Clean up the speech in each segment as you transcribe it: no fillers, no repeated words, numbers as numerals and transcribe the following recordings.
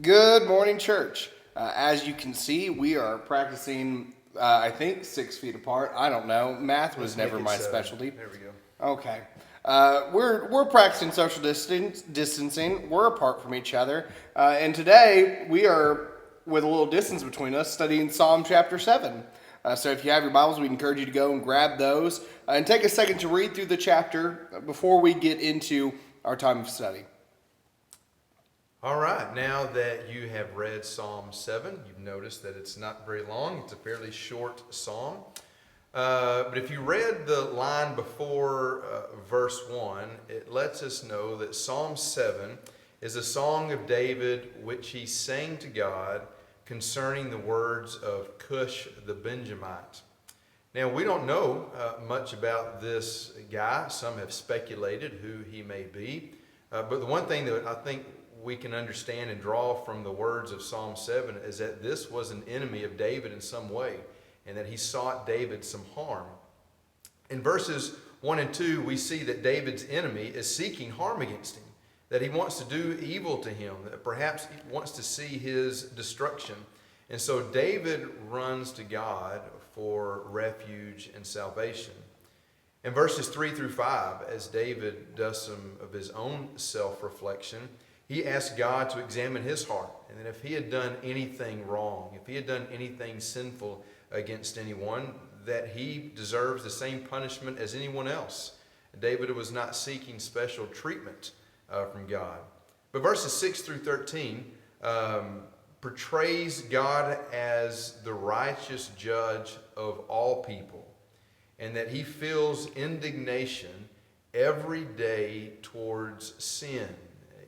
Good morning, church. As you can see, we are practicing, I think, 6 feet apart. I don't know. Math was Let's never make it my 7. specialty. There we go. Okay. We're practicing social distancing. We're apart from each other. And today, we are, with a little distance between us, studying Psalm chapter 7. So if you have your Bibles, we encourage you to go and grab those and take a second to read through the chapter before we get into our time of study. All right, now that you have read Psalm 7, you've noticed that it's not very long. It's a fairly short psalm. But if you read the line before verse 1, it lets us know that Psalm 7 is a song of David which he sang to God concerning the words of Cush the Benjamite. Now, we don't know much about this guy. Some have speculated who he may be. But the one thing that I think we can understand and draw from the words of Psalm 7 is that this was an enemy of David in some way, and that he sought David some harm. In verses 1 and 2, we see that David's enemy is seeking harm against him, that he wants to do evil to him, that perhaps he wants to see his destruction. And so David runs to God for refuge and salvation. In verses 3 through 5, as David does some of his own self-reflection, he asked God to examine his heart, and that if he had done anything wrong, if he had done anything sinful against anyone, that he deserves the same punishment as anyone else. David was not seeking special treatment from God. But verses 6 through 13 portrays God as the righteous judge of all people, and that he feels indignation every day towards sin,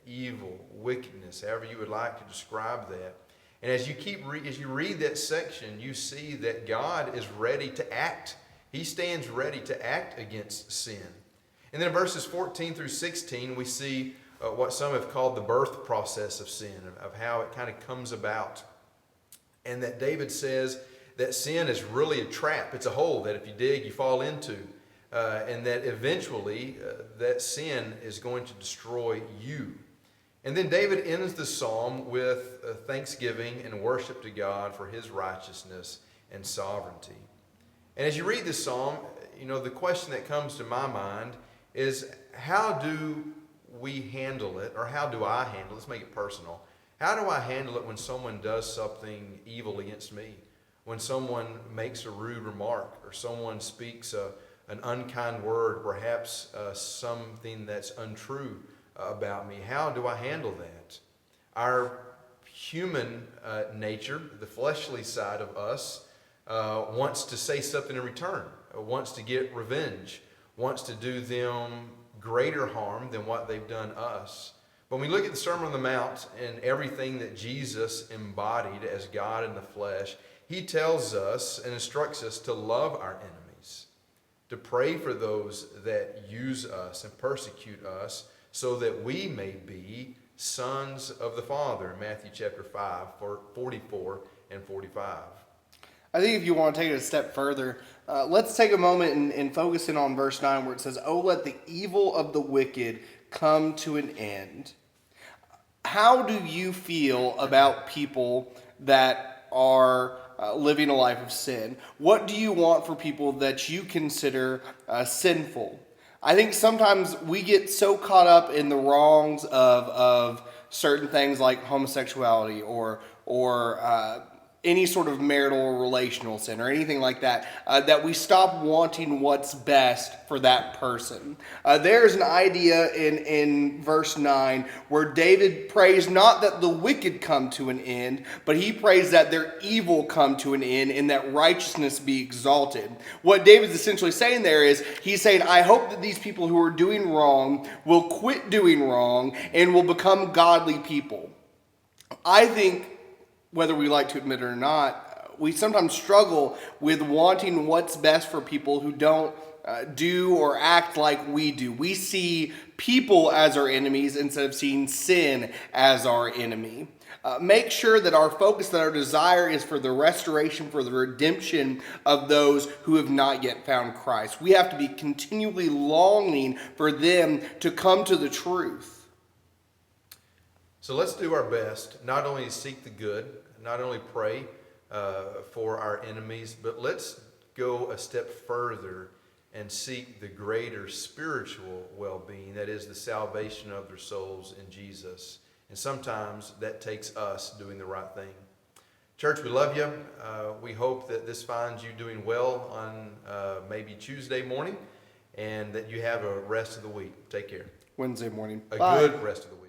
evil, wickedness, however you would like to describe that. And as you read that section, you see that God is ready to act. He stands ready to act against sin. And then in verses 14 through 16, we see what some have called the birth process of sin, of how it kind of comes about. And that David says that sin is really a trap. It's a hole that if you dig, you fall into. And that eventually that sin is going to destroy you. And then David ends the psalm with thanksgiving and worship to God for his righteousness and sovereignty. And as you read this psalm, the question that comes to my mind is, how do we handle it, or how do I handle it? Let's make it personal. How do I handle it when someone does something evil against me? When someone makes a rude remark, or someone speaks an unkind word, perhaps something that's untrue about me? How do I handle that? Our human nature, the fleshly side of us, wants to say something in return, wants to get revenge, wants to do them greater harm than what they've done us. When we look at the Sermon on the Mount and everything that Jesus embodied as God in the flesh, he tells us and instructs us to love our enemies, to pray for those that use us and persecute us, so that we may be sons of the Father, in Matthew chapter 5, 44 and 45. I think if you want to take it a step further, let's take a moment and focus in on verse 9 where it says, "Oh, let the evil of the wicked come to an end." How do you feel about people that are living a life of sin? What do you want for people that you consider sinful? I think sometimes we get so caught up in the wrongs of certain things like homosexuality or any sort of marital or relational sin or anything like that, that we stop wanting what's best for that person. There's an idea in verse 9 where David prays not that the wicked come to an end, but he prays that their evil come to an end and that righteousness be exalted. What David's essentially saying there is, he's saying, I hope that these people who are doing wrong will quit doing wrong and will become godly people. I think, whether we like to admit it or not, we sometimes struggle with wanting what's best for people who don't do or act like we do. We see people as our enemies instead of seeing sin as our enemy. Make sure that our focus, that our desire is for the restoration, for the redemption of those who have not yet found Christ. We have to be continually longing for them to come to the truth. So let's do our best, not only seek the good, not only pray for our enemies, but let's go a step further and seek the greater spiritual well-being, that is the salvation of their souls in Jesus. And sometimes that takes us doing the right thing. Church, we love you. We hope that this finds you doing well on maybe Tuesday morning, and that you have a rest of the week. Take care. Wednesday morning. A Bye. good rest of the week.